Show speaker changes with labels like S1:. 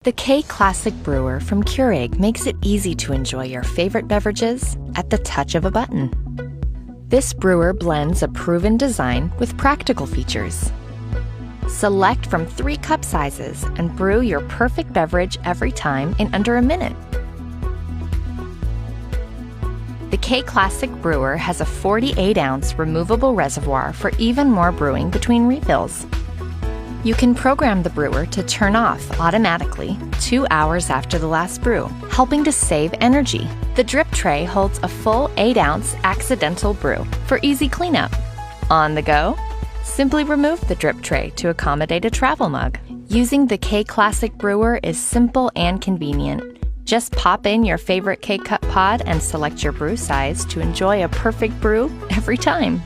S1: The K Classic Brewer from Keurig makes it easy to enjoy your favorite beverages at the touch of a button. This brewer blends a proven design with practical features. Select from 3 cup sizes and brew your perfect beverage every time in under a minute. The K Classic Brewer has a 48-ounce removable reservoir for even more brewing between refills. You can program the brewer to turn off automatically 2 hours after the last brew, helping to save energy. The drip tray holds a full 8-ounce accidental brew for easy cleanup. On the go, simply remove the drip tray to accommodate a travel mug. Using the K Classic Brewer is simple and convenient. Just pop in your favorite K-Cup pod and select your brew size to enjoy a perfect brew every time.